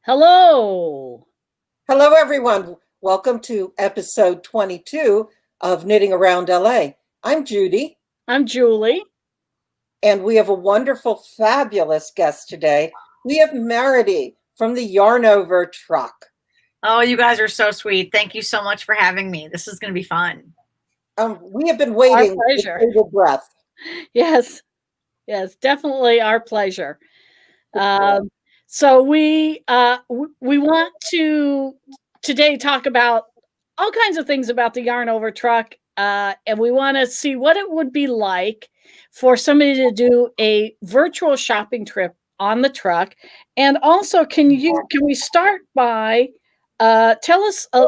Hello. Hello, everyone. Welcome to episode 22 of Knitting Around LA. I'm Judy, I'm Julie. and we have a wonderful, fabulous guest today. We have Meredy from the Yarnover Truck. Oh, you guys are so sweet. Thank you so much for having me. This is going to be fun. We have been Our waiting with pleasure. bated breath. Yes, yes, definitely our pleasure. So we want to today talk about all kinds of things about the Yarnover Truck, and we want to see what it would be like for somebody to do a virtual shopping trip on the truck. And also, can we start by tell us a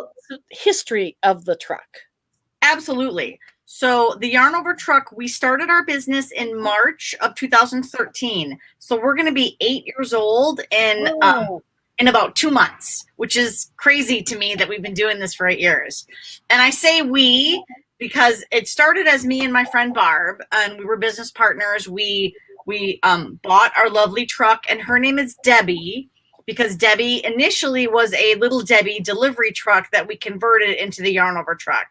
history of the truck? Absolutely. So the Yarnover Truck, we started our business in March of 2013. So we're going to be 8 years old in about 2 months, which is crazy to me that we've been doing this for 8 years. And I say we because it started as me and my friend Barb, and we were business partners. We bought our lovely truck, and her name is Debbie, because Debbie initially was a Little Debbie delivery truck that we converted into the Yarnover Truck.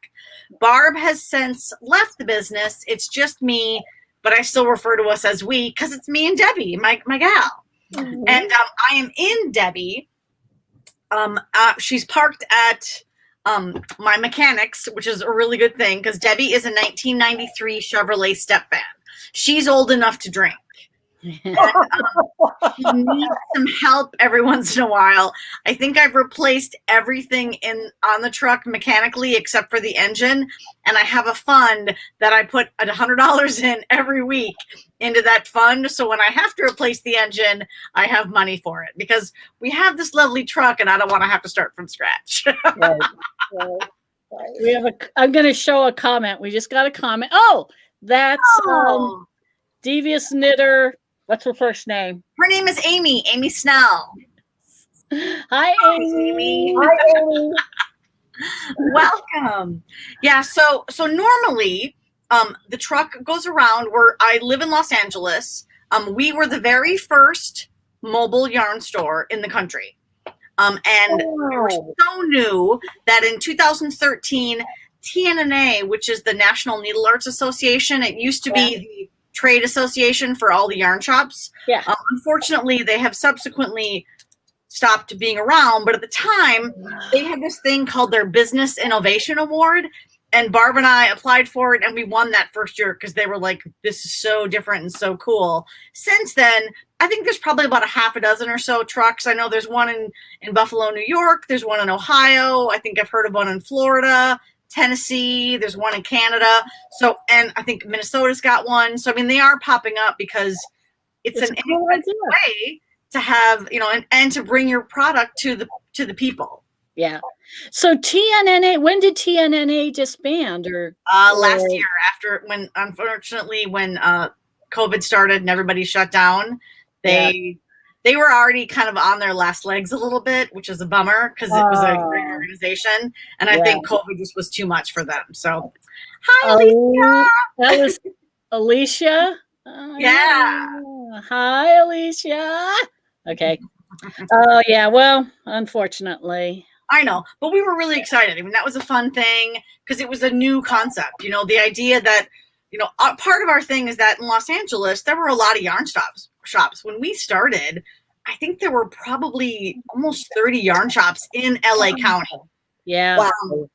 Barb has since left the business. It's just me, but I still refer to us as we because it's me and Debbie, my gal. Mm-hmm. And I am in Debbie. She's parked at my mechanics, which is a really good thing because Debbie is a 1993 Chevrolet step van. She's old enough to drink. And, she needs some help every once in a while. I think I've replaced everything on the truck mechanically except for the engine, and I have a fund that I put $100 in every week into that fund, so when I have to replace the engine, I have money for it because we have this lovely truck and I don't want to have to start from scratch. Right. We have I'm going to show a comment. We just got a comment. Oh, that's Devious Knitter. What's her first name? Her name is Amy. Amy Snell. Hi, Amy. Hi, Amy. Welcome. Yeah. So normally, the truck goes around. I live in Los Angeles. We were the very first mobile yarn store in the country. And we were so new that in 2013, TNNA, which is the National Needle Arts Association, it used to be the trade association for all the yarn shops. Yeah. Unfortunately, they have subsequently stopped being around, but at the time they had this thing called their Business Innovation Award, and Barb and I applied for it and we won that first year because they were like, this is so different and so cool. Since then, I think there's probably about a half a dozen or so trucks. I know there's one in Buffalo, New York. There's one in Ohio. I think I've heard of one in Florida, Tennessee. There's one in Canada. So, and I think Minnesota's got one. So, I mean, they are popping up because it's an inexpensive way to have, and to bring your product to the people. Yeah. So TNNA, when did TNNA disband? Last year, unfortunately, when COVID started and everybody shut down, they were already kind of on their last legs a little bit, which is a bummer because it was a great organization. And I think COVID just was too much for them. So, hi, Alicia. That was Alicia. Yeah. Hi, Alicia. Okay. Oh, yeah. Well, unfortunately. I know, but we were really excited. I mean, that was a fun thing because it was a new concept. The idea that, part of our thing is that in Los Angeles, there were a lot of yarn shops. When we started, I think there were probably almost 30 yarn shops in LA County. Yeah. Wow.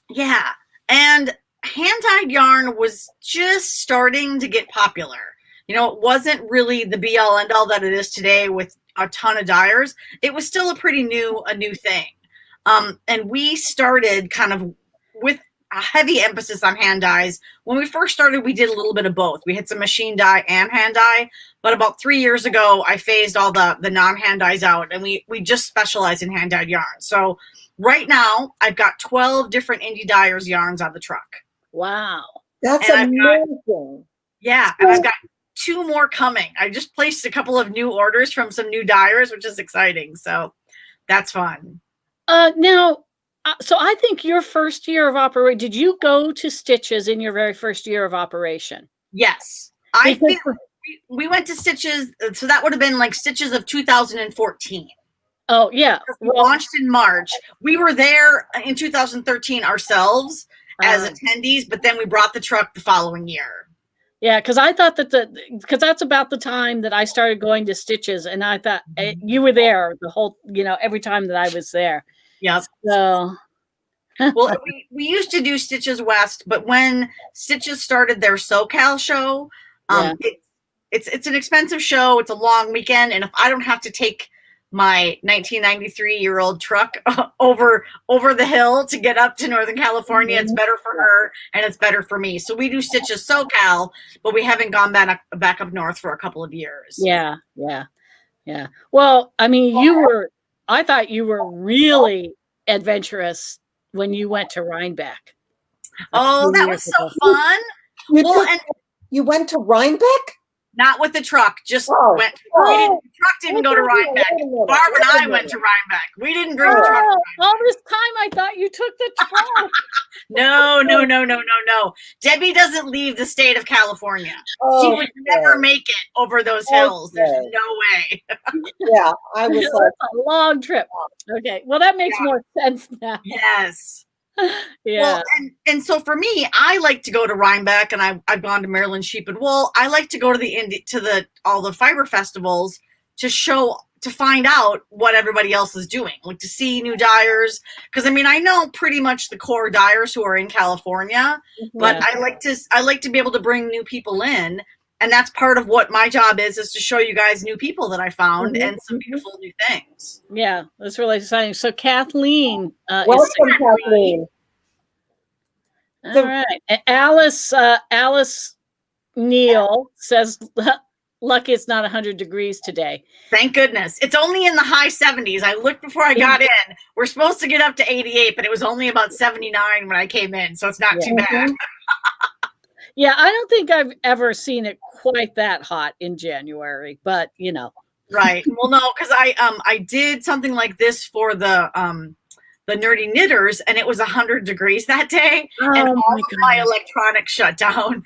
Yeah. And hand-dyed yarn was just starting to get popular. It wasn't really the be-all end-all that it is today with a ton of dyers. It was still a new thing. And we started kind of with a heavy emphasis on hand dyes. When we first started, we did a little bit of both. We had some machine dye and hand dye, but about 3 years ago, I phased all the non-hand dyes out, and we just specialize in hand dyed yarn. So right now, I've got 12 different indie dyers yarns on the truck. Wow. That's amazing. And I've got 2 more coming. I just placed a couple of new orders from some new dyers, which is exciting. So that's fun. Now, so I think your first year of operation, did you go to Stitches in your very first year of operation? Yes. I think we went to Stitches. So that would have been like Stitches of 2014. Oh, yeah. We launched in March. We were there in 2013 ourselves as attendees, but then we brought the truck the following year. Yeah, because I thought that because that's about the time that I started going to Stitches, and I thought you were there the whole, every time that I was there. Yep. So, well, we used to do Stitches West, but when Stitches started their SoCal show, it's an expensive show. It's a long weekend, and if I don't have to take my 1993-year-old truck over the hill to get up to Northern California, it's better for her and it's better for me. So we do Stitches SoCal, but we haven't gone back up north for a couple of years. Yeah. Well, I mean, I thought you were really adventurous when you went to Rhinebeck. Oh, that was so fun. You went to Rhinebeck? Not with the truck, just went. The truck didn't go to Rhinebeck. Barb and I went to Rhinebeck. We didn't bring the truck. All this time I thought you took the truck. No. Debbie doesn't leave the state of California. She would never make it over those hills. There's no way. Yeah, I was like, a long trip. Okay, well that makes more sense now. Yes. Yeah. Well, and so for me, I like to go to Rhinebeck, and I've gone to Maryland Sheep and Wool. I like to go to all the fiber festivals to find out what everybody else is doing, like to see new dyers. Because I mean, I know pretty much the core dyers who are in California, but I like to be able to bring new people in, and that's part of what my job is to show you guys new people that I found and some beautiful new things. Yeah, that's really exciting. So Kathleen, welcome, Kathleen. All right, Alice Neal says, "Lucky it's not 100 degrees today." Thank goodness. It's only in the high 70s. I looked before I got in. We're supposed to get up to 88, but it was only about 79 when I came in, so it's not too bad. Yeah, I don't think I've ever seen it quite that hot in January, but Right. Well, no, because I did something like this for the Nerdy Knitters, and it was 100 degrees that day, and all of my electronics shut down.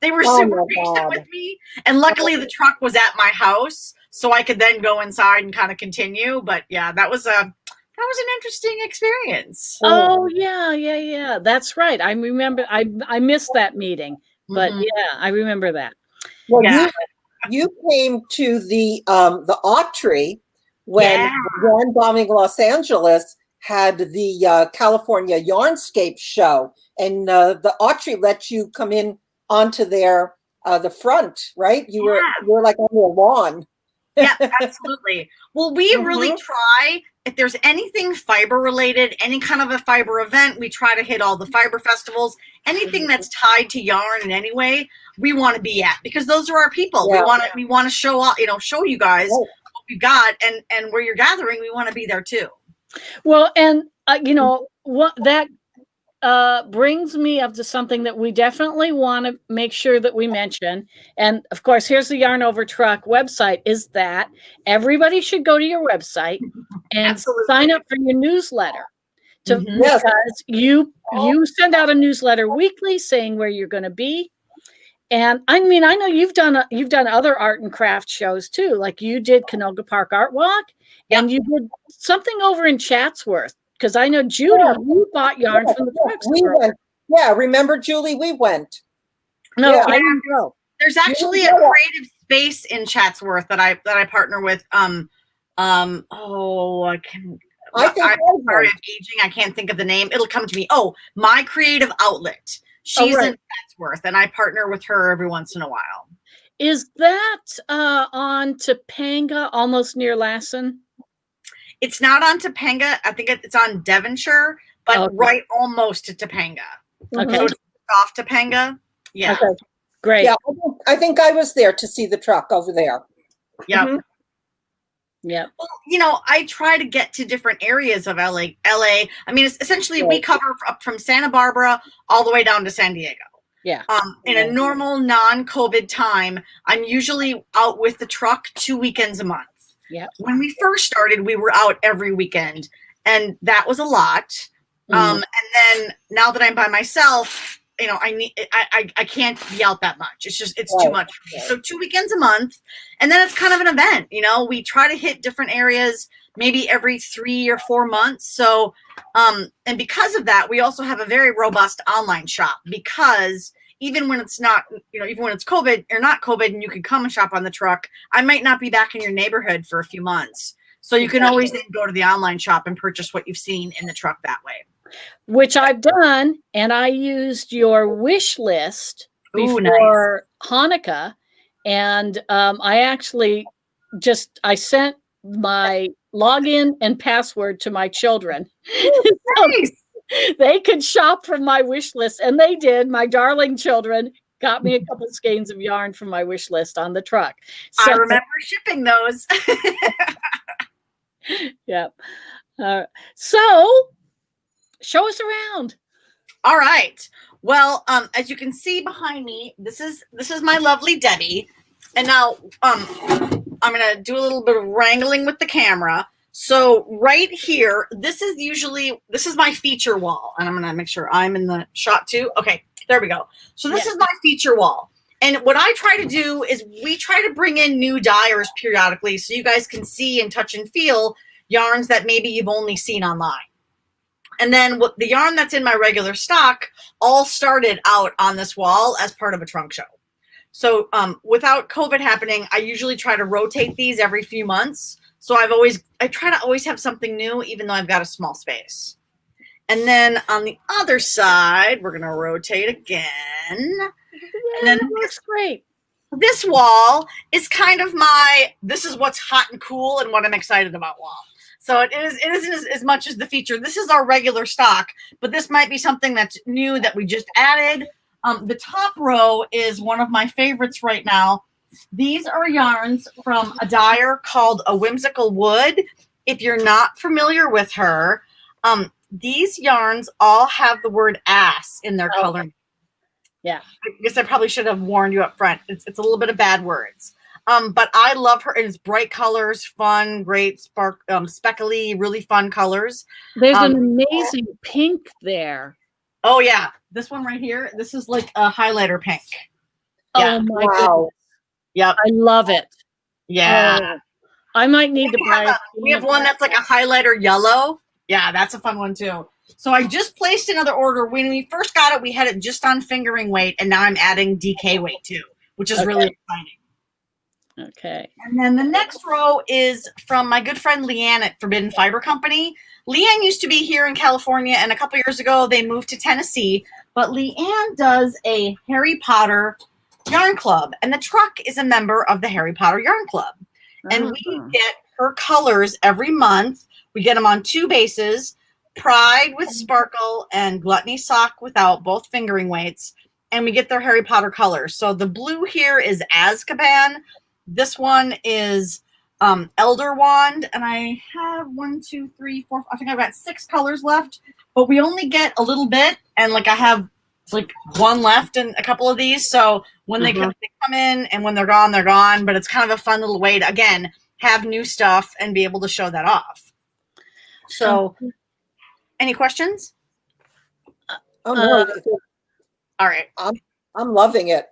They were super patient with me, and luckily the truck was at my house, so I could then go inside and kind of continue. But yeah, that was an interesting experience. Oh yeah. That's right. I remember. I missed that meeting, but yeah, I remember that. Well, you came to the Autry when Yarn Bombing Los Angeles had the California Yarnscape show, and the Autry let you come in onto their the front, right? You were like on their lawn. Yeah, absolutely. Well, we really try, if there's anything fiber related, any kind of a fiber event, we try to hit all the fiber festivals. Anything that's tied to yarn in any way, we want to be at, because those are our people. We want to show up, show you guys what we've got, and where you're gathering, we want to be there too. Well, and what that brings me up to something that we definitely want to make sure that we mention. And of course, here's the Yarnover Truck website, is that everybody should go to your website and sign up for your newsletter. Because you send out a newsletter weekly saying where you're going to be. And I mean, I know you've done other art and craft shows too. Like you did Canoga Park Art Walk, and you did something over in Chatsworth. Because I know Judy, you bought yarn from the truck store. We went. Yeah, remember Julie? We went. No, I didn't go. There's actually a creative space in Chatsworth that I partner with. I'm aging. I can't think of the name. It'll come to me. Oh, My Creative Outlet. She's in Chatsworth, and I partner with her every once in a while. Is that on Topanga, almost near Lassen? It's not on Topanga. I think it's on Devonshire, but right almost to Topanga. Okay. So it's off Topanga. Yeah. Okay. Great. Yeah, I think I was there to see the truck over there. Yeah. Yeah. Well, I try to get to different areas of LA. I mean, essentially we cover up from Santa Barbara all the way down to San Diego. Yeah. In a normal non-COVID time, I'm usually out with the truck 2 weekends a month. Yeah. When we first started, we were out every weekend, and that was a lot. And then now that I'm by myself, I can't be out that much. It's too much. So 2 weekends a month, and then it's kind of an event. We try to hit different areas maybe every 3 or 4 months. So, and because of that, we also have a very robust online shop, because even when it's not, even when it's COVID or not COVID, and you can come and shop on the truck, I might not be back in your neighborhood for a few months. So you can always then go to the online shop and purchase what you've seen in the truck that way. Which I've done, and I used your wish list before Hanukkah, and I actually I sent my login and password to my children. Nice. So they could shop from my wish list, and they did. My darling children got me a couple skeins of yarn from my wish list on the truck. So, I remember shipping those. Yeah. So show us around. All right. Well, as you can see behind me, this is my lovely Debbie. And now I'm going to do a little bit of wrangling with the camera. So right here, this is my feature wall. And I'm going to make sure I'm in the shot too. Okay, there we go. So this is my feature wall. And what I try to do is we try to bring in new dyers periodically so you guys can see and touch and feel yarns that maybe you've only seen online. And then the yarn that's in my regular stock all started out on this wall as part of a trunk show. So without COVID happening, I usually try to rotate these every few months. So I try to always have something new, even though I've got a small space. And then on the other side, we're going to rotate again. And then looks great. This wall is kind of this is what's hot and cool and what I'm excited about wall. So it isn't as much as the feature. This is our regular stock, but this might be something that's new that we just added. The top row is one of my favorites right now. These are yarns from a dyer called A Whimsical Wood. If you're not familiar with her, these yarns all have the word ass in their color. Yeah. I guess I probably should have warned you up front. It's a little bit of bad words. But I love her. It's bright colors, fun, great, speckly, really fun colors. There's an amazing pink there. Oh, yeah. This one right here, this is like a highlighter pink. Yeah. Oh, my goodness. Yep. I love it. Yeah. Oh, I might need to buy we have one that's like a highlighter yellow. Yeah, that's a fun one too. So I just placed another order. When we first got it, we had it just on fingering weight, and now I'm adding DK weight too, which is really exciting. Okay. And then the next row is from my good friend Leanne at Forbidden Fiber Company. Leanne used to be here in California, and a couple years ago they moved to Tennessee. But Leanne does a Harry Potter yarn club, and the truck is a member of the Harry Potter Yarn Club. And we get her colors every month. We get them on 2 bases, Pride with Sparkle and Gluttony Sock without, both fingering weights. And we get their Harry Potter colors. So the blue here is Azkaban. This one is Elder Wand. And I have 1, 2, 3, 4, I think I've got 6 colors left. But we only get a little bit. And like I have like 1 left in a couple of these. So when they come in, and when they're gone, they're gone. But it's kind of a fun little way to, again, have new stuff and be able to show that off. So any questions? Oh, no. All right. I'm loving it.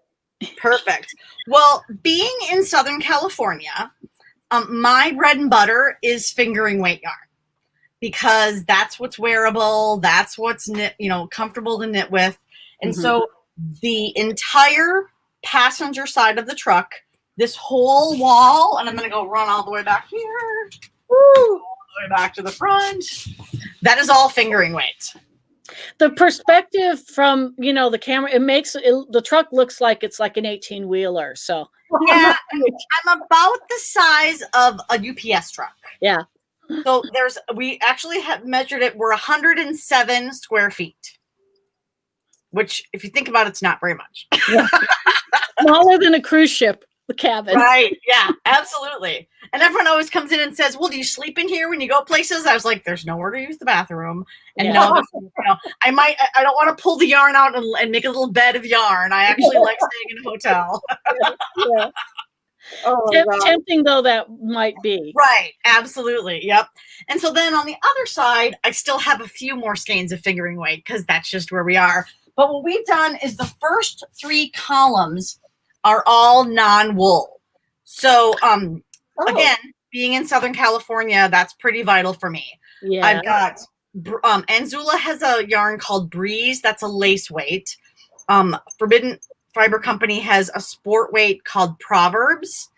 Perfect. Well, being in Southern California, my bread and butter is fingering weight yarn, because that's what's wearable. That's what's comfortable to knit with. And so the entire passenger side of the truck, this whole wall, and I'm going to go run all the way back here. Woo! All the way back to the front. That is all fingering weight. The perspective from, the camera, it makes the truck looks like it's like an 18-wheeler. So yeah, I'm about the size of a UPS truck. Yeah. So we actually have measured it. We're 107 square feet, which if you think about it, it's not very much. Yeah. Smaller than a cruise ship, the cabin. Right. Yeah, absolutely. And everyone always comes in and says, well, do you sleep in here when you go places? I was like, there's nowhere to use the bathroom. And no, I don't want to pull the yarn out and make a little bed of yarn. I actually like staying in a hotel. Yeah. Oh, tempting though that might be. Right. Absolutely. Yep. And so then on the other side, I still have a few more skeins of fingering weight, because that's just where we are. But what we've done is the first 3 columns are all non-wool. So again, being in Southern California, that's pretty vital for me. Yeah. I've got Anzula has a yarn called Breeze. That's a lace weight. Forbidden Fiber Company has a sport weight called Proverbs.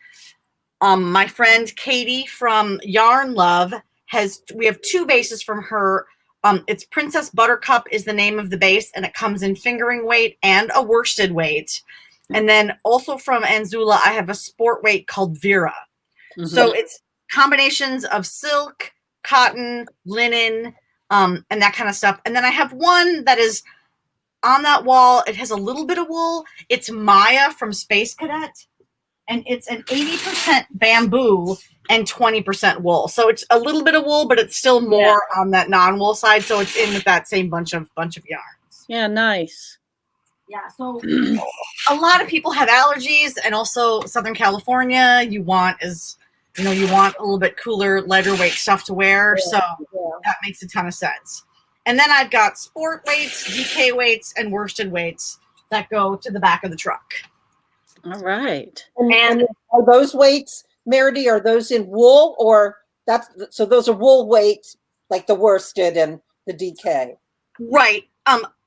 My friend Katie from Yarn Love we have 2 bases from her. It's Princess Buttercup is the name of the base, and it comes in fingering weight and a worsted weight. And then also from Anzula, I have a sport weight called Vera. Mm-hmm. So it's combinations of silk, cotton, linen, and that kind of stuff. And then I have one that is on that wall. It has a little bit of wool. It's Maya from Space Cadet. And it's an 80% bamboo and 20% wool. So it's a little bit of wool, but it's still more on that non-wool side. So it's in with that same bunch of yarns. Yeah, nice. Yeah, so a lot of people have allergies, and also Southern California, you want a little bit cooler, lighter weight stuff to wear. So that makes a ton of sense. And then I've got sport weights, DK weights, and worsted weights that go to the back of the truck. All right. And are those weights, Meredy, are those in wool, or so those are wool weights like the worsted and the DK? Right.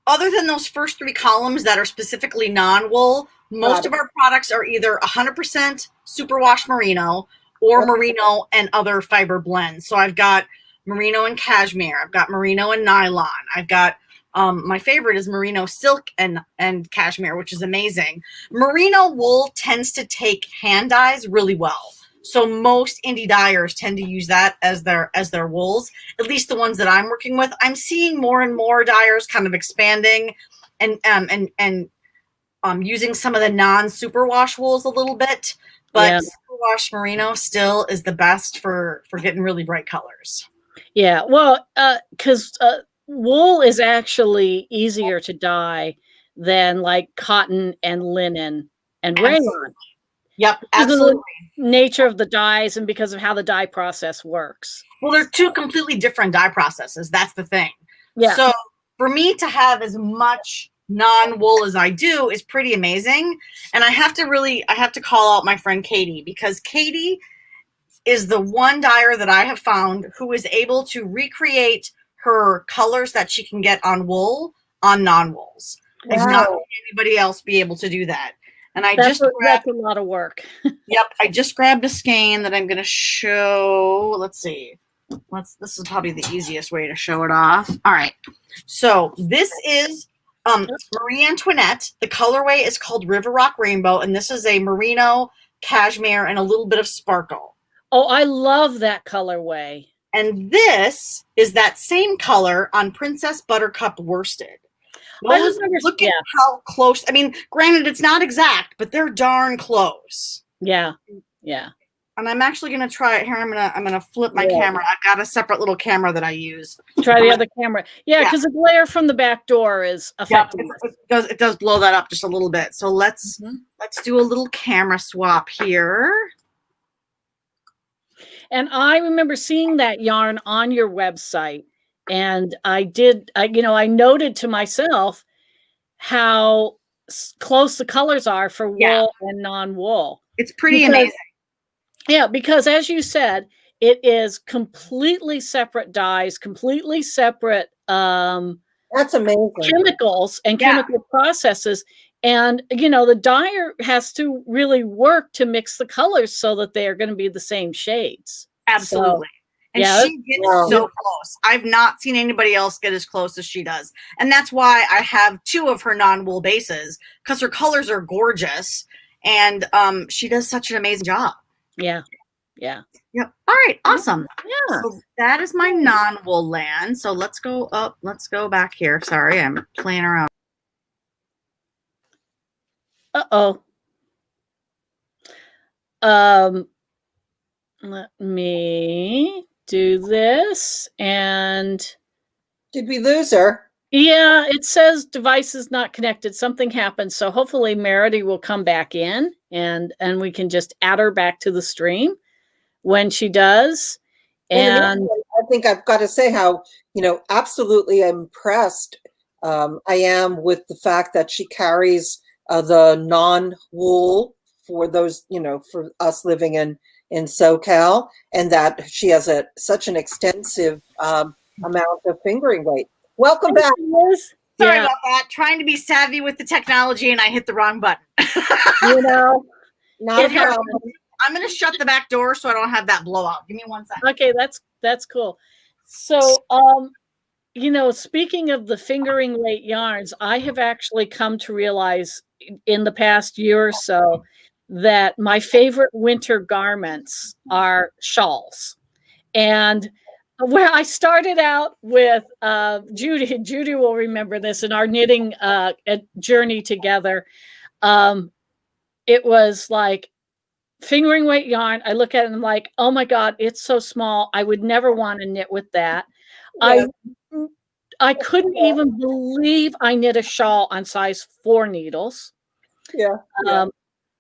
Other than those first 3 columns that are specifically non-wool, most of our products are either 100% superwash merino or merino and other fiber blends. So I've got merino and cashmere. I've got merino and nylon. I've got my favorite is merino silk and cashmere, which is amazing. Merino wool tends to take hand dyes really well. So most indie dyers tend to use that as their wools, at least the ones that I'm working with. I'm seeing more and more dyers kind of expanding and using some of the non-superwash wools a little bit, but superwash merino still is the best for getting really bright colors. Yeah, well, because wool is actually easier to dye than like cotton and linen and rayon. Yep, absolutely. Nature of the dyes and because of how the dye process works. Well, they're 2 completely different dye processes. That's the thing. Yeah. So for me to have as much non-wool as I do is pretty amazing. And I have to call out my friend Katie, because Katie is the one dyer that I have found who is able to recreate her colors that she can get on wool on non-wools. Wow. I've not seen anybody else be able to do that. And that's a lot of work. Yep. I just grabbed a skein that I'm going to show. Let's see. This is probably the easiest way to show it off. All right. So this is Marie Antoinette. The colorway is called River Rock Rainbow. And this is a merino, cashmere, and a little bit of sparkle. Oh, I love that colorway. And this is that same color on Princess Buttercup worsted. Look at how close. I mean, granted, it's not exact, but they're darn close. Yeah, yeah. And I'm actually gonna try it here. I'm gonna flip my camera. I've got a separate little camera that I use. Try the other camera. Yeah, because the glare from the back door is affecting. It does blow that up just a little bit. So let's do a little camera swap here. And I remember seeing that yarn on your website. And I noted to myself how close the colors are for wool and non-wool. It's pretty amazing. Yeah, because as you said, it is completely separate dyes, completely separate that's amazing. Chemicals and chemical processes. And, the dyer has to really work to mix the colors so that they are going to be the same shades. Absolutely. And she gets so close. I've not seen anybody else get as close as she does. And that's why I have 2 of her non-wool bases, because her colors are gorgeous. And she does such an amazing job. Yeah. Yeah. Yep. All right. Awesome. Yeah. So that is my non-wool land. So let's go up. Let's go back here. Sorry, I'm playing around. Uh-oh. Let me do this. And did we lose her? Yeah, it says device is not connected. Something happened. So hopefully Meredy will come back in and we can just add her back to the stream when she does. And I think I've got to say how, absolutely impressed I am with the fact that she carries the non-wool for those, for us living in SoCal, and that she has such an extensive amount of fingering weight. Welcome back. Sorry about that. Trying to be savvy with the technology, and I hit the wrong button. Not a problem. I'm going to shut the back door so I don't have that blowout. Give me 1 second. Okay, that's cool. So, speaking of the fingering weight yarns, I have actually come to realize in the past year or so that my favorite winter garments are shawls. And where I started out with Judy will remember this, in our knitting journey together. It was like fingering weight yarn. I look at it and I'm like, oh my God, it's so small. I would never want to knit with that. Yeah. I couldn't even believe I knit a shawl on size 4 needles.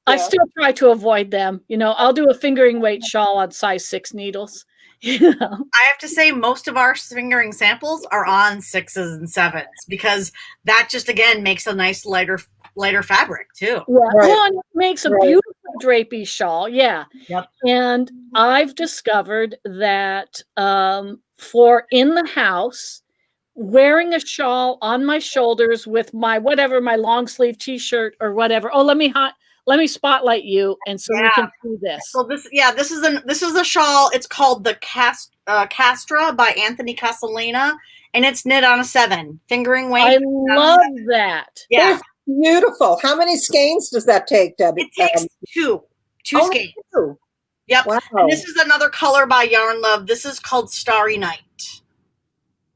I still try to avoid them. I'll do a fingering weight shawl on size 6 needles. I have to say most of our fingering samples are on 6s and 7s because that just, again, makes a nice lighter fabric too. Yeah, well, and it makes a beautiful drapey shawl. Yeah. Yep. And I've discovered that for in the house, wearing a shawl on my shoulders with my long sleeve t-shirt or whatever. Oh, let me spotlight you, and so we can see this. So this is a shawl. It's called the Castra by Anthony Casalena, and it's knit on a 7 fingering weight. I love that. Yeah, beautiful. How many skeins does that take, Debbie? It takes two skeins. 2. Yep. Wow. And this is another color by Yarn Love. This is called Starry Night.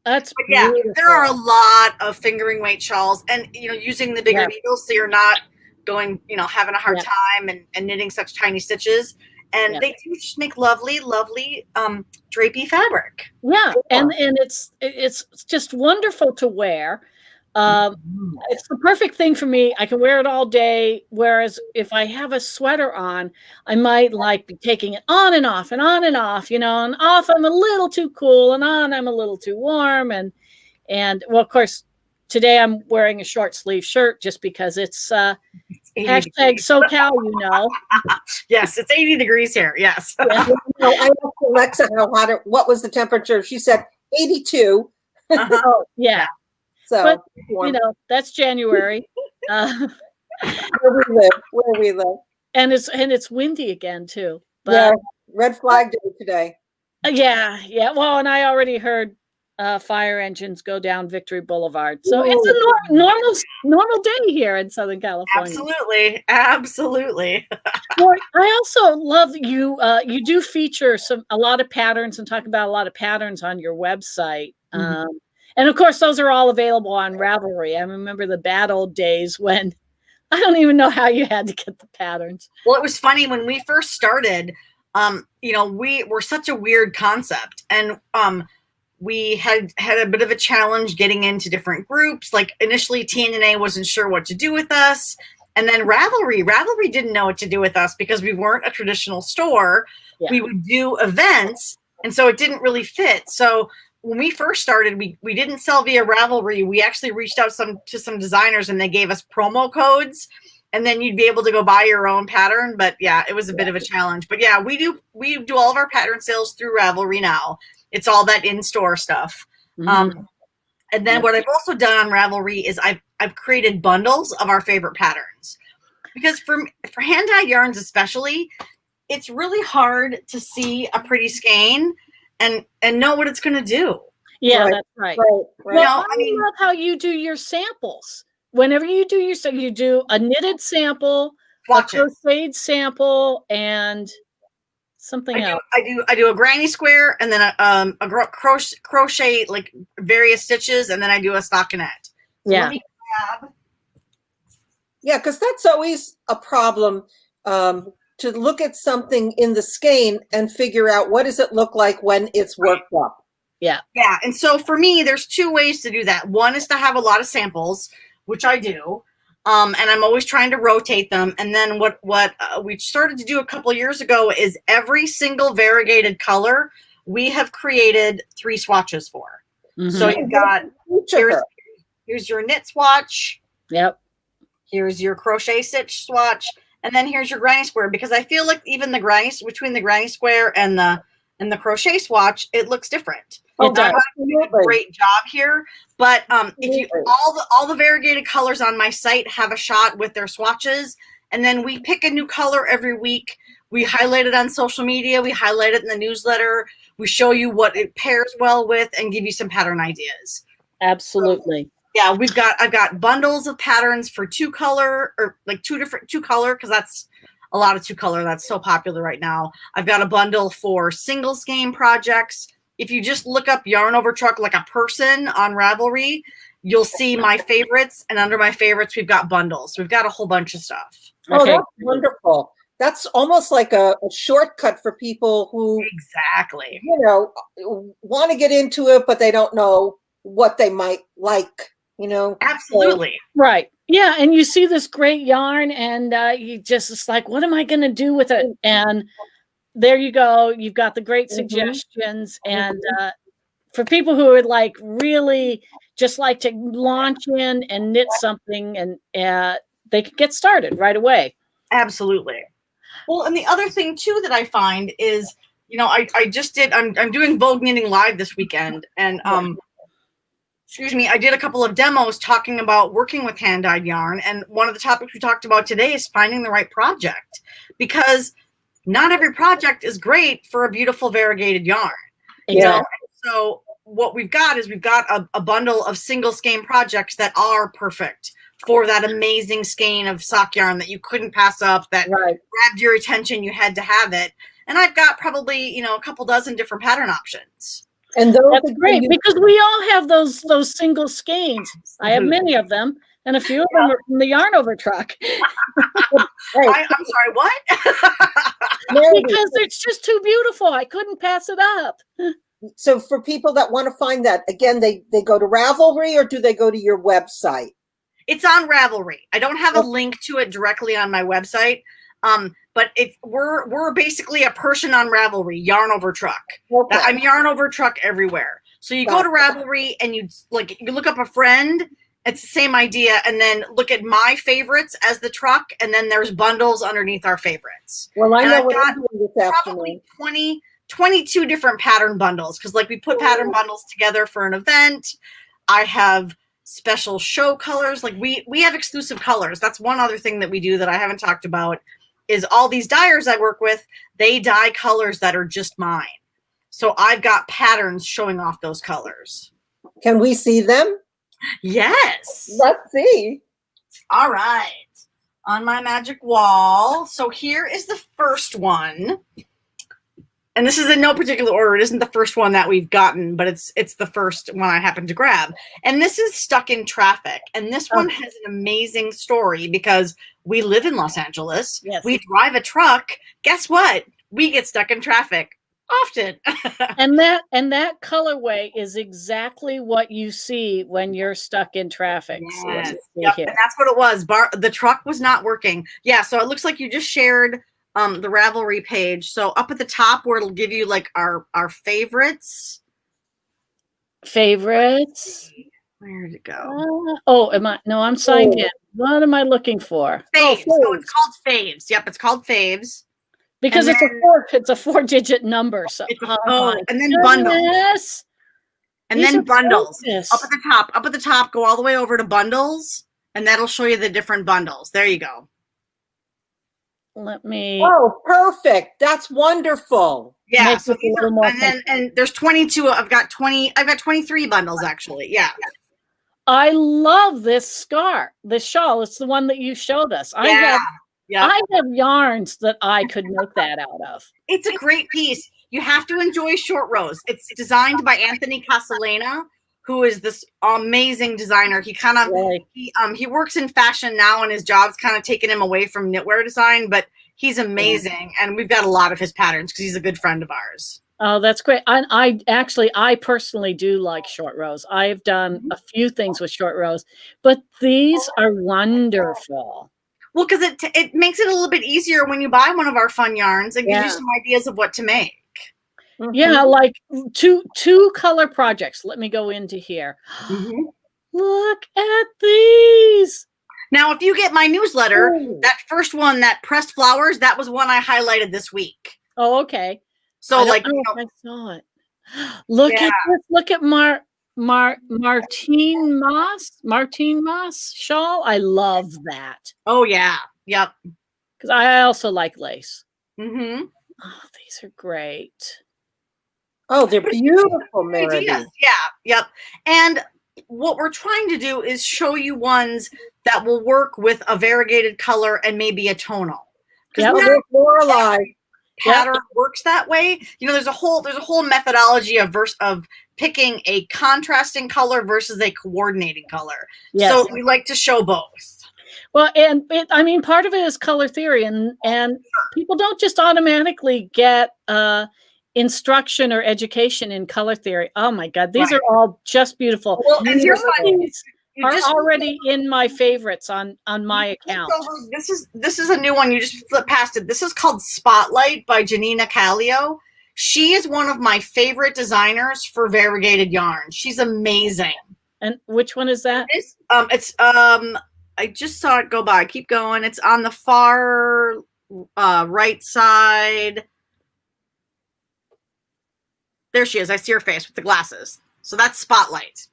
That's beautiful. There are a lot of fingering weight shawls, and using the bigger needles, so you're not going, having a hard time and knitting such tiny stitches. And they do just make lovely, lovely drapey fabric. Yeah, and it's just wonderful to wear. It's the perfect thing for me. I can wear it all day. Whereas if I have a sweater on, I might be taking it on and off and on and off, and off I'm a little too cool and on I'm a little too warm. And well, of course, today I'm wearing a short sleeve shirt just because it's hashtag SoCal, Yes, it's 80 degrees here. Yes. I asked Alexa how hot what was the temperature. She said 82. Oh, yeah. So, but, that's January. Where we live. And it's windy again too. But, red flag day today. Yeah. Well, and I already heard fire engines go down Victory Boulevard. So it's a normal day here in Southern California. Absolutely. Well, I also love that you do feature a lot of patterns and talk about a lot of patterns on your website. And of course, those are all available on Ravelry. I remember the bad old days when I don't even know how you had to get the patterns. Well, it was funny when we first started. We were such a weird concept, and we had a bit of a challenge getting into different groups. Like initially, TNA wasn't sure what to do with us, and then Ravelry didn't know what to do with us because we weren't a traditional store. Yeah. We would do events, and so it didn't really fit. So when we first started, we didn't sell via Ravelry. We actually reached out to some designers, and they gave us promo codes, and then you'd be able to go buy your own pattern. But it was a bit of a challenge. But we do all of our pattern sales through Ravelry now. It's all that in-store stuff. And then what I've also done on Ravelry is I've created bundles of our favorite patterns, because for hand-dyed yarns especially, it's really hard to see a pretty skein and know what it's going to do. Yeah, that's right. Well, I love how you do your samples. Whenever you do you do a knitted sample, a crocheted sample, and something else. I do a granny square, and then a crochet like various stitches, and then I do a stockinette. So because that's always a problem. To look at something in the skein and figure out what does it look like when it's worked up. Yeah. And so for me, there's 2 ways to do that. One is to have a lot of samples, which I do. And I'm always trying to rotate them. And then what we started to do a couple of years ago is every single variegated color we have created 3 swatches for. So you've got Here's your knit swatch. Yep. Here's your crochet stitch swatch. And then here's your granny square, because I feel like even between the granny square and the crochet swatch, it looks different. It does. Doing a great job here. But if you all the variegated colors on my site have a shot with their swatches, and then we pick a new color every week. We highlight it on social media. We highlight it in the newsletter. We show you what it pairs well with and give you some pattern ideas. Absolutely. So, yeah, I've got bundles of patterns for two color, or like two color, because that's a lot of two color. That's so popular right now. I've got a bundle for single skein projects. If you just look up Yarnover Truck like a person on Ravelry, you'll see my favorites, and under my favorites, we've got bundles. We've got a whole bunch of stuff. Oh, that's wonderful. That's almost like a shortcut for people who exactly, want to get into it, but they don't know what they might like. Absolutely. So, right. Yeah. And you see this great yarn, and it's like, what am I going to do with it? And there you go. You've got the great suggestions. And for people who would like really just like to launch in and knit something, and they could get started right away. Absolutely. Well, and the other thing too that I find is, I'm doing Vogue Knitting Live this weekend, and I did a couple of demos talking about working with hand-dyed yarn, and one of the topics we talked about today is finding the right project, because not every project is great for a beautiful variegated yarn. Yeah. So what we've got is a bundle of single skein projects that are perfect for that amazing skein of sock yarn that you couldn't pass up, that grabbed your attention, you had to have it. And I've got probably, a couple dozen different pattern options. And that's great, because we all have those single skeins. I have many of them, and a few of them are from the Yarnover Truck. I'm sorry, what? Because it's just too beautiful. I couldn't pass it up. So for people that want to find that, again, they go to Ravelry, or do they go to your website? It's on Ravelry. I don't have a link to it directly on my website. But we're basically a person on Ravelry, Yarnover Truck. Okay. I'm Yarnover Truck everywhere. So you go to Ravelry and you look up a friend. It's the same idea, and then look at my favorites as the truck, and then there's bundles underneath our favorites. Well, I know what I'm doing this afternoon. Probably 22 different pattern bundles, because we put pattern bundles together for an event. I have special show colors. We have exclusive colors. That's one other thing that we do that I haven't talked about. Is all these dyers I work with, they dye colors that are just mine. So I've got patterns showing off those colors. Can we see them? Yes. Let's see. All right. On my magic wall. So here is the first one. And this is in no particular order. It isn't the first one that we've gotten, but it's the first one I happened to grab. And this is Stuck in Traffic. And this one has an amazing story, because we live in Los Angeles. Yes. We drive a truck. Guess what? We get stuck in traffic often. and that colorway is exactly what you see when you're stuck in traffic. Yes. Yep. And that's what it was. The truck was not working. Yeah. So it looks like you just shared the Ravelry page. So up at the top where it'll give you our favorites. Favorites. Where'd it go? I'm signed in. What am I looking for? Faves. So it's called Faves. Yep, it's called Faves. Because it's a 4-digit number. So and then bundles. And then bundles. Up at the top, go all the way over to bundles, and that'll show you the different bundles. There you go. Let me. Oh, perfect. That's wonderful. Yeah. So and there's 22. I've got 23 bundles actually. Yeah. I love this scarf, this shawl. It's the one that you showed us. I have yarns that I could make that out of. It's a great piece. You have to enjoy short rows. It's designed by Anthony Casalena, who is this amazing designer. He kind of he works in fashion now, and his job's kind of taken him away from knitwear design, but he's amazing, and we've got a lot of his patterns because he's a good friend of ours. Oh, that's great. I personally do like short rows. I've done a few things with short rows, but these are wonderful. Well, because it makes it a little bit easier when you buy one of our fun yarns. It gives you some ideas of what to make. Yeah, like two color projects. Let me go into here. Look at these. Now, if you get my newsletter, Ooh. that first one, that pressed flowers, that was one I highlighted this week. Oh, okay. So, I don't like, know if I saw it. Look at this. Look at Martine Moss shawl. I love that oh yeah, yep. because I also like lace. Mm-hmm. Oh, these are great. Oh, they're beautiful, Meredith. Ideas. Yeah, yep. And what we're trying to do is show you ones that will work with a variegated color and maybe a tonal. Because They're more alive. pattern works that way. You know, there's a whole methodology of picking a contrasting color versus a coordinating color. Yes. So we like to show both. Well, and I mean, part of it is color theory, and people don't just automatically get instruction or education in color theory. Oh my God, these are all just beautiful. Well, and here's these are already in my favorites on my account. This is a new one. You just flip past it. This is called Spotlight by Janina Callio. She is one of my favorite designers for variegated yarn. She's amazing. And which one is that? I just saw it go by. Keep going. It's on the far right side. There she is. I see her face with the glasses. So that's Spotlight.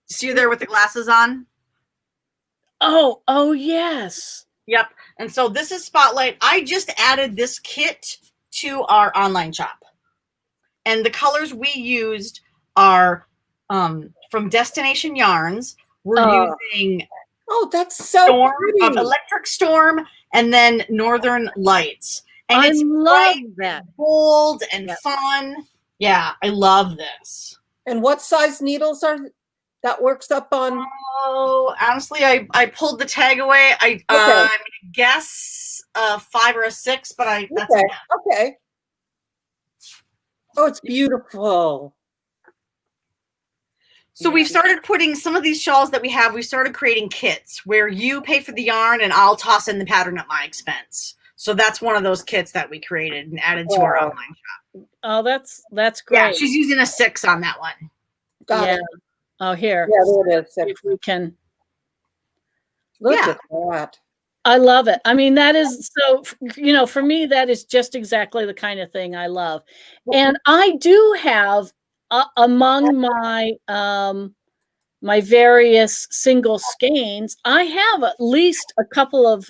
You see her there with the glasses on? Oh yes. Yep. And so this is Spotlight. I just added this kit to our online shop. And the colors we used are from Destination Yarns. We're using that's so pretty. Electric Storm and then Northern Lights. And I it's love bright, that. bold and fun. Yeah, I love this. And what size needles are that works up on? Oh, honestly, I pulled the tag away. I'm gonna guess a 5 or a 6, but that's okay. Oh, it's beautiful. So we've started putting some of these shawls that we have, we started creating kits where you pay for the yarn and I'll toss in the pattern at my expense. So that's one of those kits that we created and added to our online shop. Oh, that's great. Yeah, she's using a 6 on that one. Got it. Oh, here. Yeah, there it is. If we can. Look at that. I love it. I mean, that is so, for me, that is just exactly the kind of thing I love. And I do have among my my various single skeins, I have at least a couple of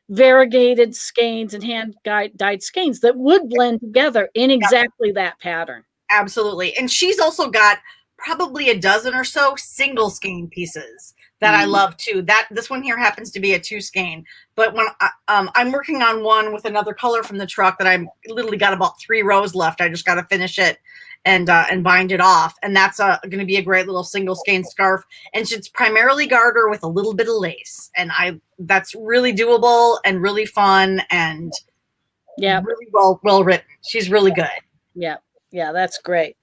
variegated skeins and hand dyed skeins that would blend together in exactly that pattern. Absolutely. And she's also got probably a dozen or so single skein pieces that I love too. This one here happens to be a 2 skein, but when I'm working on one with another color from the truck that I'm literally got about 3 rows left. I just got to finish it and bind it off. And that's going to be a great little single skein scarf. And it's primarily garter with a little bit of lace. And that's really doable and really fun and really well written. She's really good. Yeah. Yeah. That's great.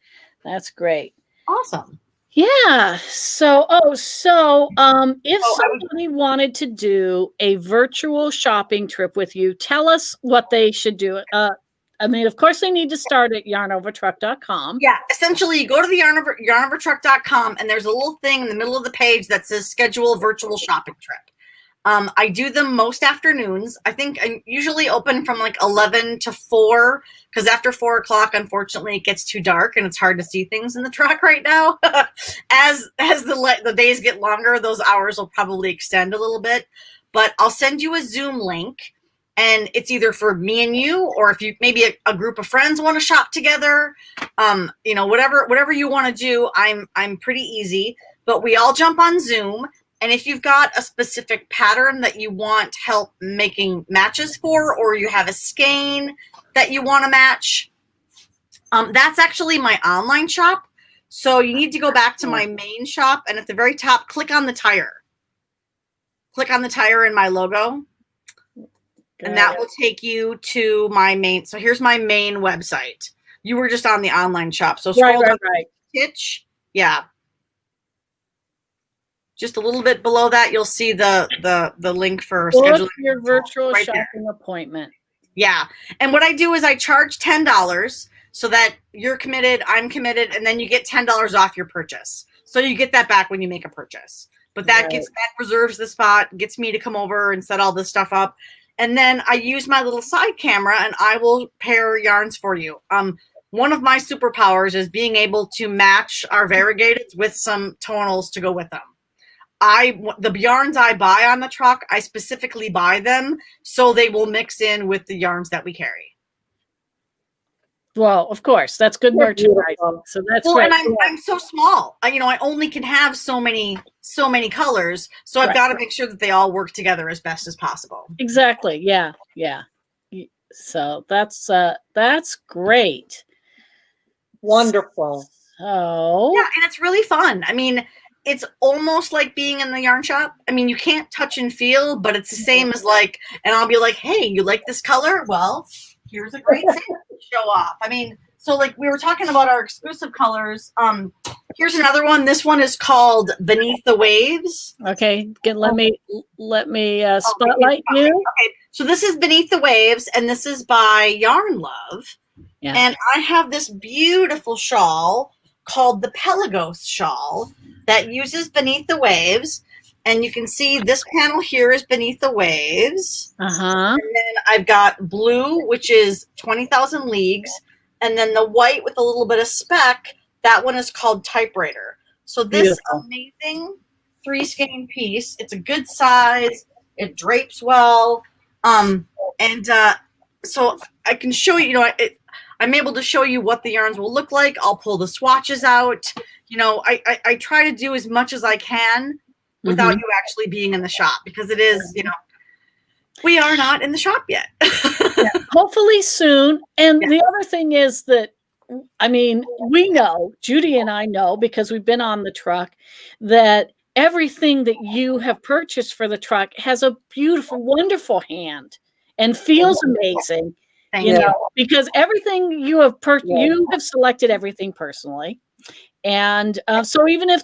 That's great. Awesome. Yeah. So if somebody wanted to do a virtual shopping trip with you, tell us what they should do. I mean, of course, they need to start at yarnovertruck.com. Yeah, essentially, you go to the yarnovertruck.com, and there's a little thing in the middle of the page that says schedule virtual shopping trip. I do them most afternoons. I think I usually open from like 11 to 4, because after 4 o'clock, unfortunately, it gets too dark and it's hard to see things in the truck right now. As the days get longer, those hours will probably extend a little bit. But I'll send you a Zoom link. And it's either for me and you, or if you maybe a group of friends want to shop together, whatever you want to do, I'm pretty easy. But we all jump on Zoom, and if you've got a specific pattern that you want help making matches for, or you have a skein that you want to match, that's actually my online shop. So you need to go back to my main shop, and at the very top, click on the tire. Click on the tire in my logo. And that will take you to my main. So here's my main website. You were just on the online shop. So scroll down to Stitch. Yeah. Just a little bit below that, you'll see the link for scheduling your virtual shopping appointment. Yeah. And what I do is I charge $10 so that you're committed, I'm committed, and then you get $10 off your purchase. So you get that back when you make a purchase. But that Right. that reserves the spot, gets me to come over and set all this stuff up. And then I use my little side camera and I will pair yarns for you. One of my superpowers is being able to match our variegateds with some tonals to go with them. The yarns I buy on the truck, I specifically buy them so they will mix in with the yarns that we carry. Well, of course, that's good merchandising. So that's Well, great. and I'm so small. I only can have so many colors, so I've Right. got to make sure that they all work together as best as possible. Exactly. Yeah. So that's great. Wonderful. So Yeah, and it's really fun. I mean, it's almost like being in the yarn shop. I mean, you can't touch and feel, but it's the same as like, and I'll be like, hey, you like this color? Well, here's a great sample to show off. I mean, so like we were talking about our exclusive colors. Here's another one. This one is called Beneath the Waves. okay, let me spotlight you. Okay, so this is Beneath the Waves, and this is by Yarn Love. Yeah. And I have this beautiful shawl called the Pelagos shawl that uses Beneath the Waves. And you can see this panel here is Beneath the Waves. Uh-huh. And then I've got blue, which is 20,000 Leagues. And then the white with a little bit of speck, that one is called Typewriter. So this Beautiful. amazing 3-skein piece, it's a good size. It drapes well. So I can show you, I'm able to show you what the yarns will look like. I'll pull the swatches out. I try to do as much as I can without you actually being in the shop, because it is, we are not in the shop yet. Yeah, hopefully soon. And the other thing is that, I mean, we know, Judy and I know, because we've been on the truck, that everything that you have purchased for the truck has a beautiful, wonderful hand and feels amazing. Thank you. Because everything you have you have selected everything personally. And so even if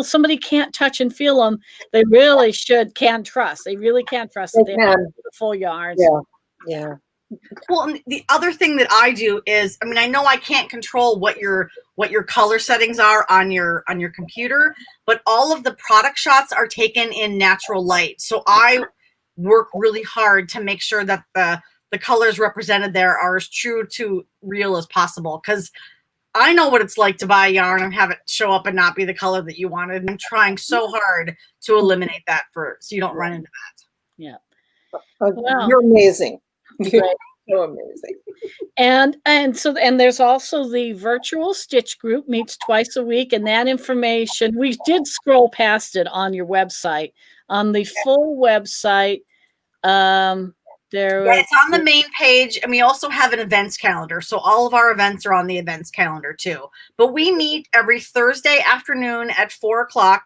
somebody can't touch and feel them, they really can trust. They really can trust that they're beautiful yarns. Yeah. Well, and the other thing that I do is, I mean, I know I can't control what your color settings are on your computer, but all of the product shots are taken in natural light. So I work really hard to make sure that the colors represented there are as true to real as possible, because I know what it's like to buy yarn and have it show up and not be the color that you wanted. And I'm trying so hard to eliminate that so you don't run into that. Yeah. Wow. You're amazing. You're so amazing. And there's also the virtual stitch group, meets twice a week, and that information, we did scroll past it on your website. On the full website, it's on the main page, and we also have an events calendar. So all of our events are on the events calendar too. But we meet every Thursday afternoon at 4:00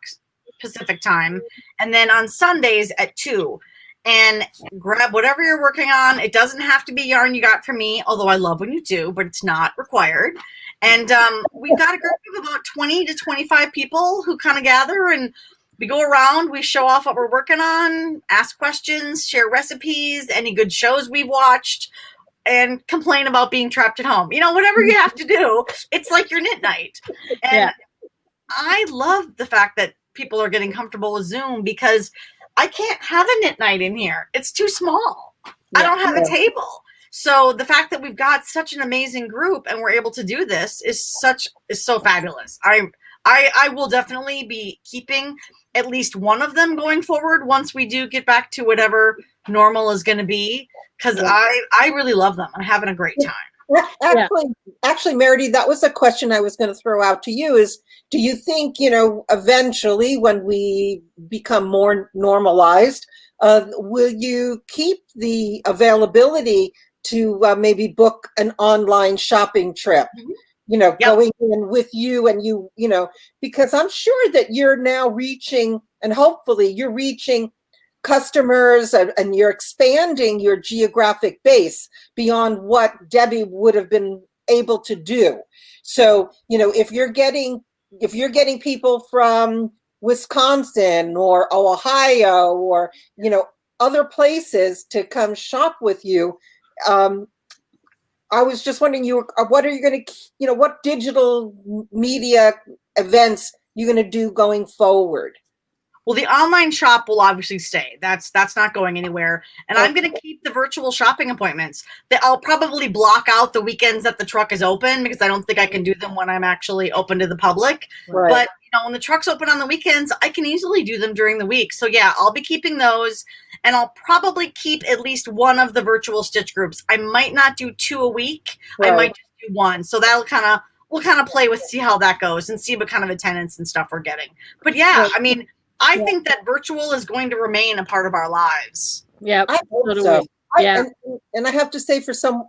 Pacific time, and then on Sundays at 2. And grab whatever you're working on. It doesn't have to be yarn you got from me, although I love when you do, but it's not required. And we've got a group of about 20 to 25 people who kind of gather, and we go around, we show off what we're working on, ask questions, share recipes, any good shows we've watched, and complain about being trapped at home. Whatever you have to do, it's like your knit night. And I love the fact that people are getting comfortable with Zoom, because I can't have a knit night in here. It's too small. I don't have a table. So the fact that we've got such an amazing group and we're able to do this is so fabulous. I will definitely be keeping at least one of them going forward once we do get back to whatever normal is going to be, because I really love them. I'm having a great time. Actually, Meredith, that was a question I was going to throw out to you is, do you think, eventually when we become more normalized, will you keep the availability to maybe book an online shopping trip? Going in with you and because I'm sure that you're now reaching, and hopefully you're reaching customers and you're expanding your geographic base beyond what Debbie would have been able to do. So, if you're getting people from Wisconsin or Ohio or, other places to come shop with you, I was just wondering, what are you going to, what digital media events, you going to do going forward? Well, the online shop will obviously stay. That's not going anywhere. And I'm going to keep the virtual shopping appointments. I'll probably block out the weekends that the truck is open because I don't think I can do them when I'm actually open to the public. Right. But when the truck's open on the weekends, I can easily do them during the week. So yeah, I'll be keeping those, and I'll probably keep at least one of the virtual stitch groups. I might not do 2 a week. Right. I might just do 1. So we'll kind of play with, see how that goes and see what kind of attendance and stuff we're getting. But yeah, I mean, I think that virtual is going to remain a part of our lives. Yeah, I hope so. And I have to say,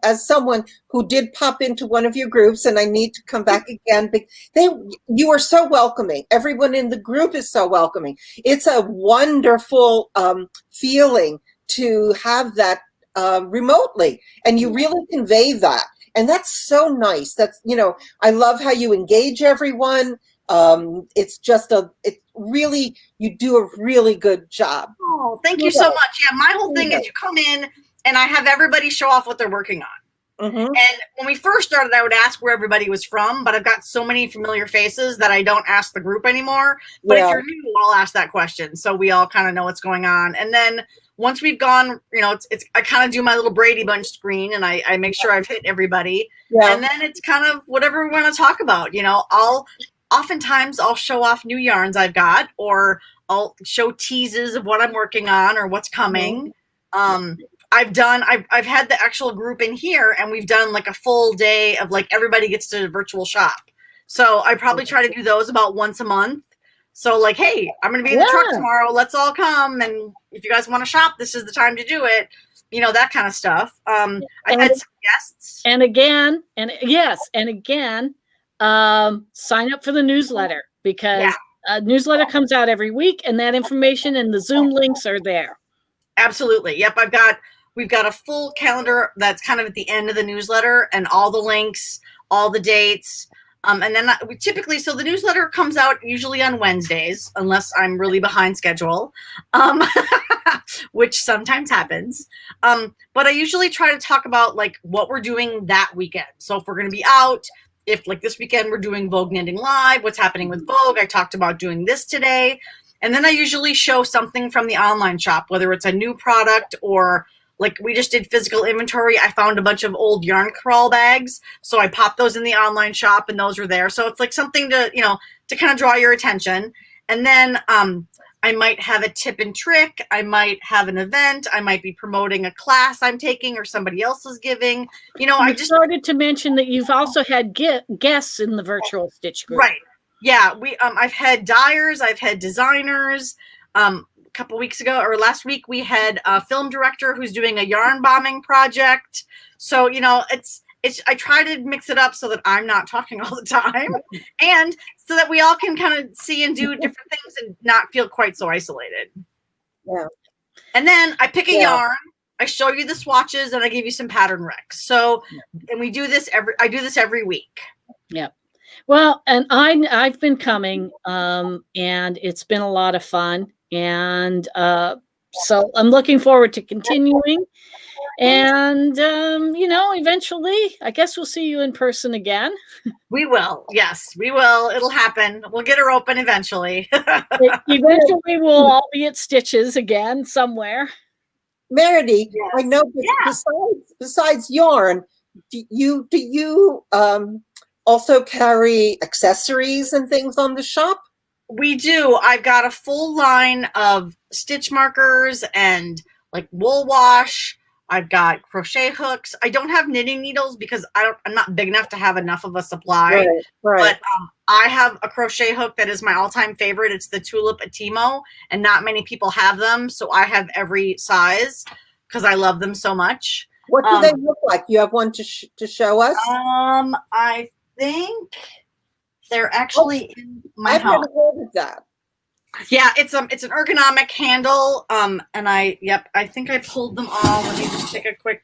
as someone who did pop into one of your groups, and I need to come back again, but you are so welcoming. Everyone in the group is so welcoming. It's a wonderful feeling to have that remotely, and you really convey that, and that's so nice. That's I love how you engage everyone. You do a really good job. Oh, thank you so much. Yeah, my whole thing is you come in and I have everybody show off what they're working on. Mm-hmm. And when we first started, I would ask where everybody was from, but I've got so many familiar faces that I don't ask the group anymore. But if you're new, I'll ask that question, so we all kind of know what's going on. And then once we've gone, I kind of do my little Brady Bunch screen, and I make sure I've hit everybody. Yeah. And then it's kind of whatever we want to talk about. Oftentimes I'll show off new yarns I've got, or I'll show teases of what I'm working on or what's coming. I've had the actual group in here, and we've done like a full day of like everybody gets to virtual shop. So I probably try to do those about once a month. So like, hey, I'm going to be in the truck tomorrow. Let's all come. And if you guys want to shop, this is the time to do it. That kind of stuff. I've had some guests. And again, sign up for the newsletter, because a newsletter comes out every week, and that information and the Zoom links are there. Absolutely. Yep. We've got a full calendar that's kind of at the end of the newsletter, and all the links, all the dates. And then we typically, so the newsletter comes out usually on Wednesdays, unless I'm really behind schedule, which sometimes happens. But I usually try to talk about like what we're doing that weekend. So if we're going to be out, if like this weekend we're doing Vogue Knitting Live, what's happening with Vogue, I talked about doing this today. And then I usually show something from the online shop, whether it's a new product or like we just did physical inventory. I found a bunch of old yarn crawl bags. So I popped those in the online shop, and those were there. So it's like something to, to kind of draw your attention. And then I might have a tip and trick. I might have an event. I might be promoting a class I'm taking or somebody else is giving. I just started to mention that you've also had guests in the virtual stitch group. Right. Yeah. I've had dyers. I've had designers. A couple weeks ago or last week, we had a film director who's doing a yarn bombing project. So, I try to mix it up so that I'm not talking all the time, and so that we all can kind of see and do different things and not feel quite so isolated. Yeah. And then I pick a yarn, I show you the swatches, and I give you some pattern recs. So, and I do this every week. Yeah. Well, and I've been coming, and it's been a lot of fun. And so I'm looking forward to continuing. And, eventually, I guess we'll see you in person again. We will. Yes, we will. It'll happen. We'll get her open eventually. Eventually, we'll all be at Stitches again somewhere. Meredith, I know, besides yarn, do you also carry accessories and things on the shop? We do. I've got a full line of stitch markers and like wool wash. I've got crochet hooks. I don't have knitting needles because I'm not big enough to have enough of a supply. Right. But I have a crochet hook that is my all-time favorite. It's the Tulip Atimo, and not many people have them. So I have every size because I love them so much. What do they look like? You have one to show us? I think they're actually in my house. I've never heard of that. Yeah, it's an ergonomic handle. And I think I pulled them all. Let me just take a quick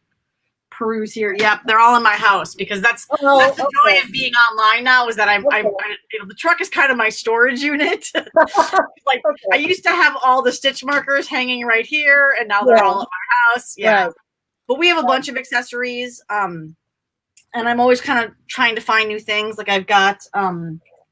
peruse here. Yep, they're all in my house because that's the joy of being online now, is that the truck is kind of my storage unit. I used to have all the stitch markers hanging right here, and now they're all at my house. Yeah. Right. But we have a bunch of accessories. And I'm always kind of trying to find new things. Like I've got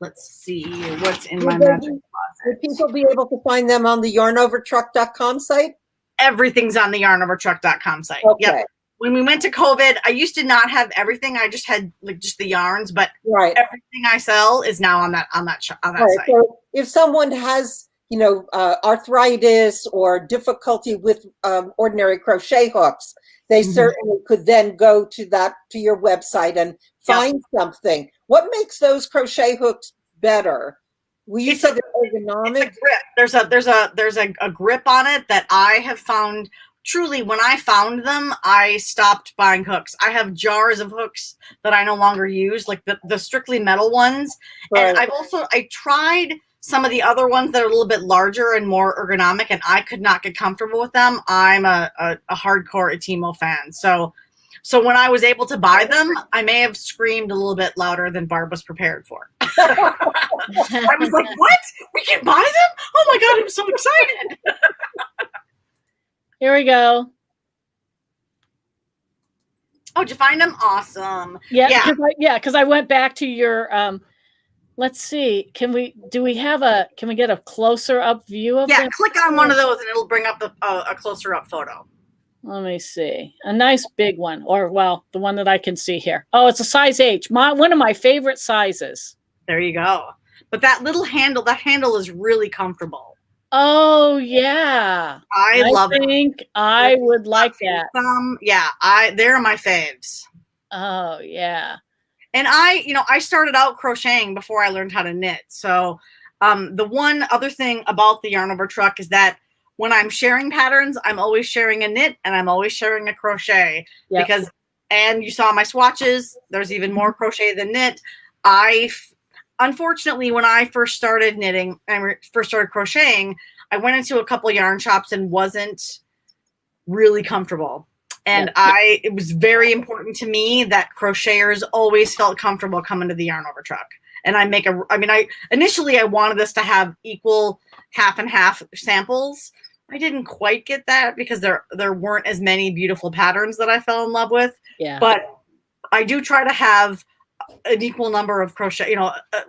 let's see what's in my Would they magic be- closet. Would people be able to find them on the yarnovertruck.com site? Everything's on the yarnovertruck.com site. Okay. Yep. When we went to COVID, I used to not have everything. I just had like just the yarns, but Right. everything I sell is now on that Right. site. So if someone has, arthritis or difficulty with ordinary crochet hooks, they certainly could then go to your website and find something. What makes those crochet hooks better? Will you say they're ergonomic? It's a grip. There's a grip on it that I have found. Truly, when I found them, I stopped buying hooks. I have jars of hooks that I no longer use, like the strictly metal ones. Right. And I tried some of the other ones that are a little bit larger and more ergonomic, and I could not get comfortable with them. I'm a hardcore Atimo fan. So when I was able to buy them, I may have screamed a little bit louder than Barb was prepared for. I was like, what? We can buy them? Oh my God, I'm so excited. Here we go. Oh, did you find them? Awesome. Yeah. Because I went back to your let's see. Can we get a closer up view of them? Click on one of those and it'll bring up a closer up photo. Let me see. A nice big one, or well, the one that I can see here. Oh, it's a size H. One of my favorite sizes. There you go. But that handle is really comfortable. Oh yeah. I love it. I think I would like that. They're my faves. Oh yeah. And I started out crocheting before I learned how to knit. So the one other thing about the Yarnover Truck is that when I'm sharing patterns, I'm always sharing a knit and I'm always sharing a crochet. Yep. Because, and you saw my swatches, there's even more crochet than knit. Unfortunately, when I first started knitting and first started crocheting, I went into a couple yarn shops and wasn't really comfortable. And it was very important to me that crocheters always felt comfortable coming to the Yarnover Truck. And initially I wanted this to have equal half and half samples. I didn't quite get that because there weren't as many beautiful patterns that I fell in love with. Yeah. But I do try to have an equal number of crochet,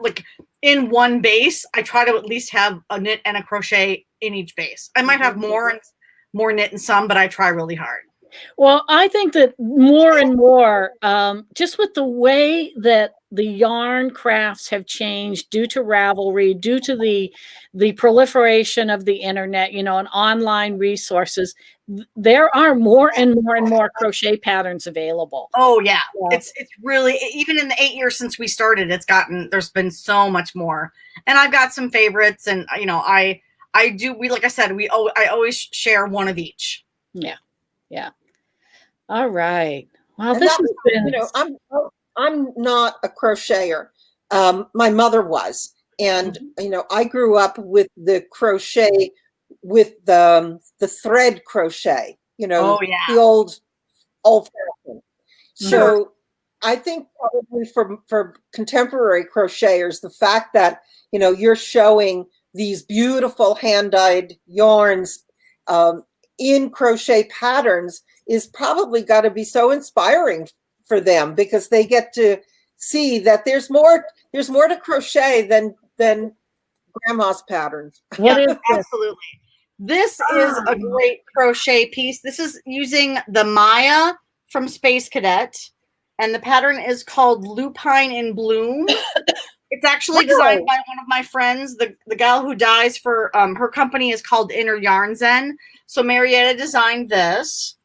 like in one base, I try to at least have a knit and a crochet in each base. I might have more knit in some, but I try really hard. Well, I think that more and more, just with the way that the yarn crafts have changed due to Ravelry, due to the proliferation of the internet, and online resources, there are more and more and more crochet patterns available. Oh yeah. It's really, even in the 8 years since we started, there's been so much more. And I've got some favorites, and I always share one of each. Yeah. All right. Well, I'm not a crocheter. My mother was, and I grew up with the crochet with the thread crochet. The old fashioned. So I think probably for contemporary crocheters, the fact that you're showing these beautiful hand-dyed yarns in crochet patterns is probably got to be so inspiring for them, because they get to see that there's more to crochet than grandma's patterns. Absolutely. This is a great crochet piece. This is using the Maya from Space Cadet, and the pattern is called Lupine in Bloom. It's actually designed by one of my friends, the gal who dies for her company is called Inner Yarn Zen. So Marietta designed this.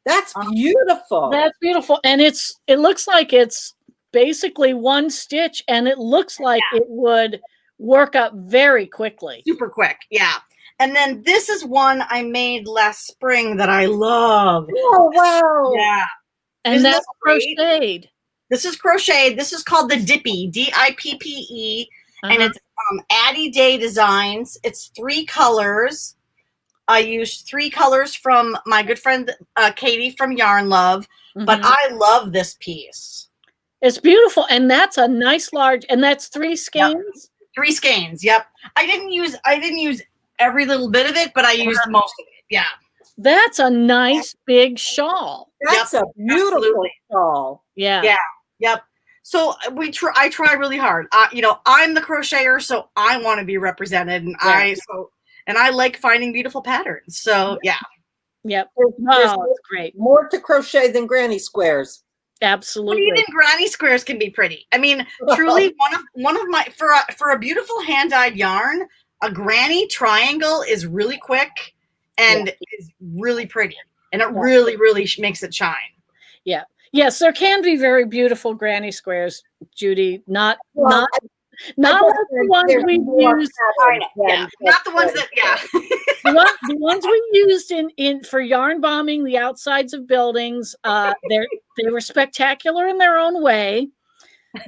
That's beautiful. That's beautiful. And it looks like it's basically one stitch, and it looks like it would work up very quickly. Super quick. Yeah. And then this is one I made last spring that I love. Oh, wow. Yeah. And that's crocheted. This is crocheted. This is called the Dippy, Dippe. And it's Addie Day Designs. It's 3 colors. I used 3 colors from my good friend Katie from Yarn Love, but I love this piece. It's beautiful, and that's a nice large, and that's 3 skeins. Yep. 3 skeins. Yep. I didn't use every little bit of it, but I used most of it. Yeah. That's a nice big shawl. That's a beautiful shawl. Yeah. Yeah. Yep. So I try really hard. I'm the crocheter, so I want to be represented, and I like finding beautiful patterns. So yeah. Yep. There's great. More to crochet than granny squares. Absolutely. But even granny squares can be pretty. I mean, truly, one of my for a beautiful hand-dyed yarn, a granny triangle is really quick and is really pretty, and it really makes it shine. Yeah. Yes, there can be very beautiful granny squares, Judy. Not like the ones we used. Not the ones that. The ones we used in for yarn bombing the outsides of buildings. They were spectacular in their own way.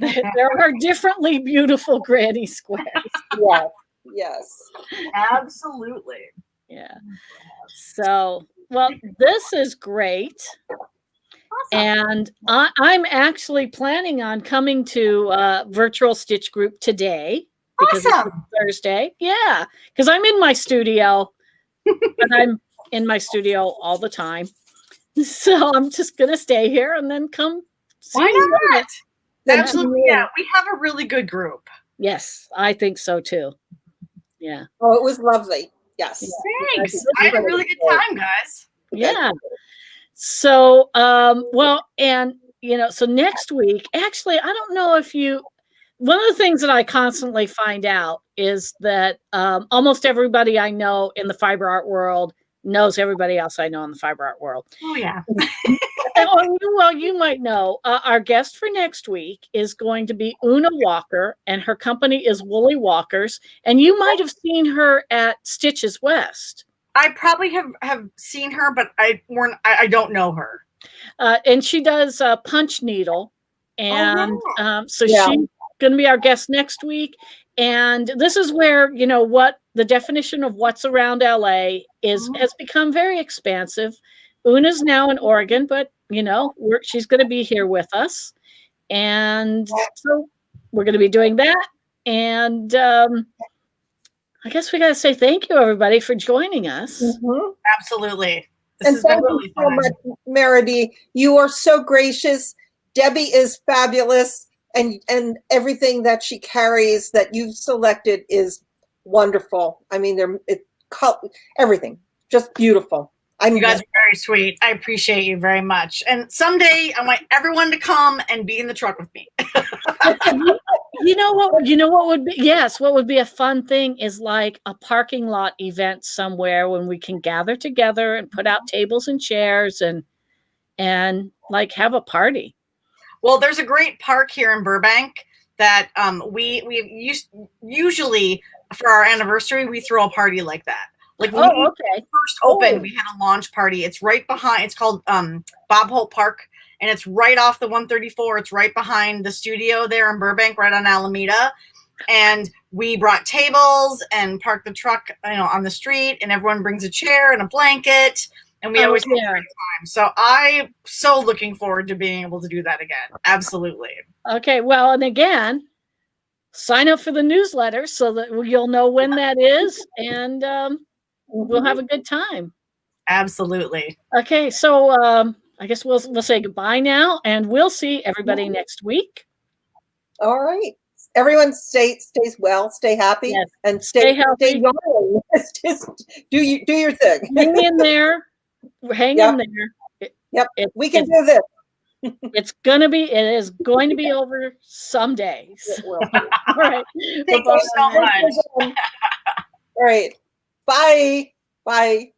There are differently beautiful granny squares. Yes, absolutely. Yeah. So, well, this is great. And I'm actually planning on coming to Virtual Stitch Group today because it's Thursday. Yeah, because I'm in my studio, and I'm in my studio all the time. So I'm just going to stay here and then come. Why not? Absolutely. Yeah, we have a really good group. Yes, I think so too. Yeah. Oh, it was lovely. Yes. Thanks. I had a really good time, guys. Yeah. So, well, and, so next week, actually, I don't know if one of the things that I constantly find out is that almost everybody I know in the fiber art world knows everybody else I know in the fiber art world. Oh, yeah. Well, you might know our guest for next week is going to be Una Walker, and her company is Woolly Walkers, and you might have seen her at Stitches West. I probably have seen her, but I don't know her. And she does punch needle, and so she's going to be our guest next week. And this is where what the definition of what's around LA has become very expansive. Una's now in Oregon, but she's going to be here with us, and so we're going to be doing that. And I guess we got to say thank you, everybody, for joining us. Absolutely. And thank you so much, Meredy. You are so gracious. Debbie is fabulous, and everything that she carries that you've selected is wonderful. I mean, everything just beautiful. You guys are very sweet. I appreciate you very much. And someday I want everyone to come and be in the truck with me. What would be, yes, what would be a fun thing is like a parking lot event somewhere when we can gather together and put out tables and chairs and like have a party. Well, there's a great park here in Burbank that we usually for our anniversary, we throw a party like that. Like when we first opened, we had a launch party. It's right behind, it's called Bob Holt Park, and it's right off the 134. It's right behind the studio there in Burbank, right on Alameda. And we brought tables and parked the truck, on the street, and everyone brings a chair and a blanket, and we always have a great time. So I'm so looking forward to being able to do that again. Absolutely. Okay, well, and again, sign up for the newsletter so that you'll know when that is, and we'll have a good time. Absolutely. Okay, so I guess we'll say goodbye now, and we'll see everybody next week. All right. Everyone stays well, stay happy, and stay healthy. Stay young. Just do your thing. Hang in there. Hang in there. We can do this. It is going to be over someday. So. All right. Thank you so much. All right. Bye. Bye.